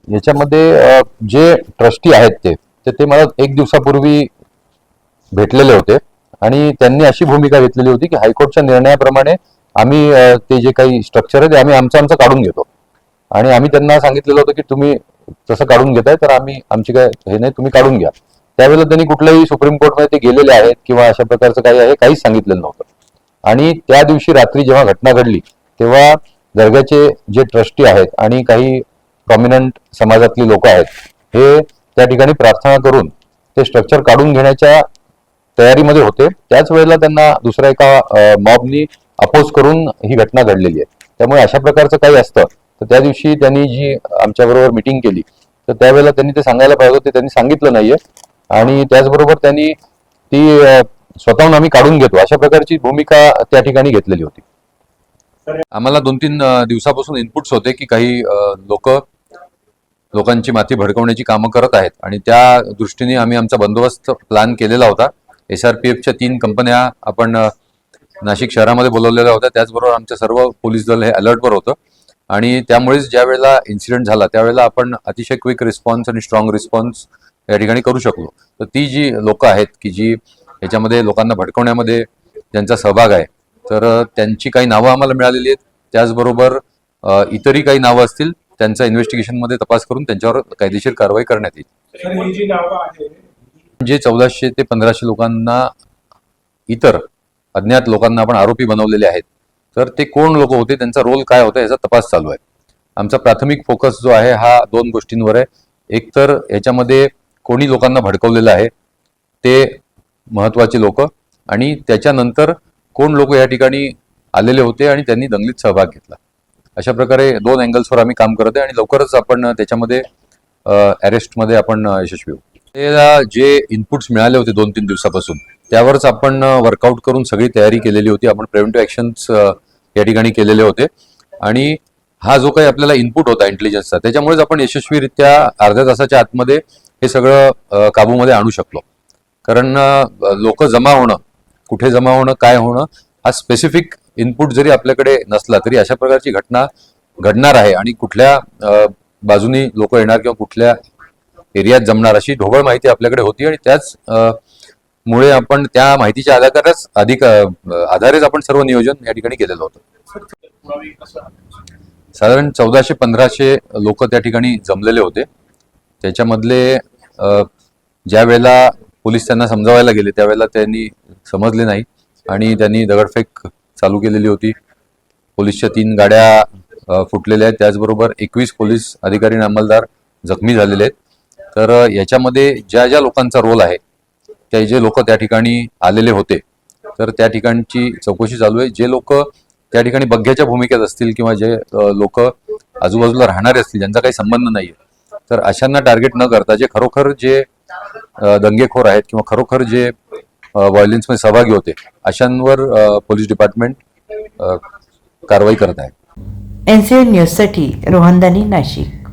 याच्यामध्ये जे ट्रस्टी आहेत ते मला एक दिवसापूर्वी भेटलेले होते आणि त्यांनी अशी भूमिका घेतलेली होती की हायकोर्टच्या निर्णयाप्रमाणे आम्ही ते जे काही स्ट्रक्चर आहे ते आम्ही आमचं काढून घेतो आणि आम्ही त्यांना सांगितलेलं होतं की तुम्ही तसं काढून घेताय तर आम्ही आमची काय हे नाही, तुम्ही काढून घ्या. त्यावेळेला त्यांनी कुठल्याही सुप्रीम कोर्टमध्ये ते गेलेले आहेत किंवा अशा प्रकारचं काही आहे काहीच सांगितलेलं नव्हतं. आणि त्या दिवशी रात्री जेव्हा घटना घडली तेव्हा दर्ग्याचे जे ट्रस्टी आहेत आणि काही प्रॉमिनंट समाजातली लोक आहेत हे त्या ठिकाणी प्रार्थना करून ते स्ट्रक्चर काढून घेण्याच्या तयारीमध्ये होते. त्याच वेळेला त्यांना दुसऱ्या एका मॉबनी अपोज करून ही घटना घडलेली आहे. त्यामुळे अशा प्रकारचं काही असतं तर त्या दिवशी त्यांनी जी आमच्याबरोबर मिटिंग केली तर त्यावेळेला त्यांनी ते सांगायला पाहिजे होते, त्यांनी सांगितलं नाहीये. आणि त्याचबरोबर त्यांनी ती स्वतःहून आम्ही काढून घेतो अशा प्रकारची भूमिका त्या ठिकाणी घेतलेली होती. आम्हाला 2-3 दिवसापासून इनपुट्स होते की काही लोकांची माथी भडकवण्याची कामं करत आहेत आणि त्या दृष्टीने आम्ही आमचा बंदोबस्त प्लॅन केलेला होता. SRPFच्या 3 कंपन्या आपण नाशिक शहरामध्ये बोलवलेल्या होत्या. त्याचबरोबर आमचं सर्व पोलीस दल हे अलर्टवर होतं आणि त्यामुळेच ज्या वेळेला इन्सिडेंट झाला त्यावेळेला आपण अतिशय क्विक रिस्पॉन्स आणि स्ट्रॉंग रिस्पॉन्स या ठिकाणी करू शकलो. तर ती जी लोक आहेत की जी याच्यामध्ये लोकांना भडकवण्यामध्ये ज्यांचा सहभाग आहे तर त्यांची काही नावं आम्हाला मिळालेली आहेत. त्याचबरोबर इतरही काही नावं असतील त्यांचा इन्व्हेस्टिगेशनमध्ये तपास करून त्यांच्यावर कायदेशीर कारवाई करण्यात येईल. जे 1400 ते 1500 लोकांना इतर अज्ञात लोकांना आपण आरोपी बनवलेले आहेत तर ते कोण लोक होते, त्यांचा रोल काय होता याचा तपास चालू आहे. आमचा प्राथमिक फोकस जो आहे हा 2 गोष्टींवर आहे. एक तर याच्यामध्ये कोणी लोकांना भडकवलेलं आहे ते महत्वाचे लोक आणि त्याच्यानंतर कोण लोक या ठिकाणी आलेले होते आणि त्यांनी दंगलीत सहभाग घेतला. अशा प्रकारे 2 अँगल्सवर आम्ही काम करत आहे आणि लवकरच आपण त्याच्यामध्ये अरेस्टमध्ये आपण यशस्वी होऊ. त्याला जे इनपुट्स मिळाले होते 2-3 दिवसापासून त्यावरच आपण वर्कआउट करून सगळी तयारी केलेली होती. आपण प्रिव्हेंटिव्ह ॲक्शन्स या ठिकाणी केलेले होते आणि हा जो काही आपल्याला इनपुट होता इंटेलिजन्सचा त्याच्यामुळेच आपण यशस्वीरित्या अर्ध्या तासाच्या आतमध्ये हे सगळं काबूमध्ये आणू शकलो. कारण लोक जमा होणं, कुठे जमा होणं, काय होणं हा स्पेसिफिक इनपुट जरी आपल्याकडे नसला तरी अशा प्रकारची घटना घडणार आहे आणि कुठल्या बाजूनी लोक येणार किंवा कुठल्या एरियात जमणार अशी ढोबळ माहिती आपल्याकडे होती आणि त्याच मुळे आपण त्या माहितीच्या आधारेच आपण सर्व नियोजन या ठिकाणी केलेलं होतं. साधारण 1400-1500 लोक त्या ठिकाणी जमलेले होते. त्याच्यामधले ज्या वेळेला पोलीस त्यांना समजावायला गेले त्यावेळेला त्यांनी समजले नाही आणि त्यांनी दगडफेक चालू केलेली होती. पोलीसच्या 3 गाड्या फुटलेल्या आहेत. त्याचबरोबर 21 पोलीस अधिकारी आणि अंमलदार जखमी झालेले आहेत. तर याच्यामध्ये ज्या ज्या लोकांचा रोल आहे ते जे लोक त्या ठिकाणी आलेले होते तर त्या ठिकाणची चौकशी चालू आहे. जे लोक त्या ठिकाणी बघ्याच्या भूमिकेत असतील किंवा जे लोक आजूबाजूला राहणारे असतील ज्यांचा काही संबंध नाहीये तर अशांना टार्गेट न करता जे खरोखर जे दंगेखोर आहेत किंवा खरोखर जे व्हायलन्समध्ये सहभागी होते अशांवर पोलीस डिपार्टमेंट कारवाई करत आहे. NCN न्यूजसाठी रोहनदानी, नाशिक.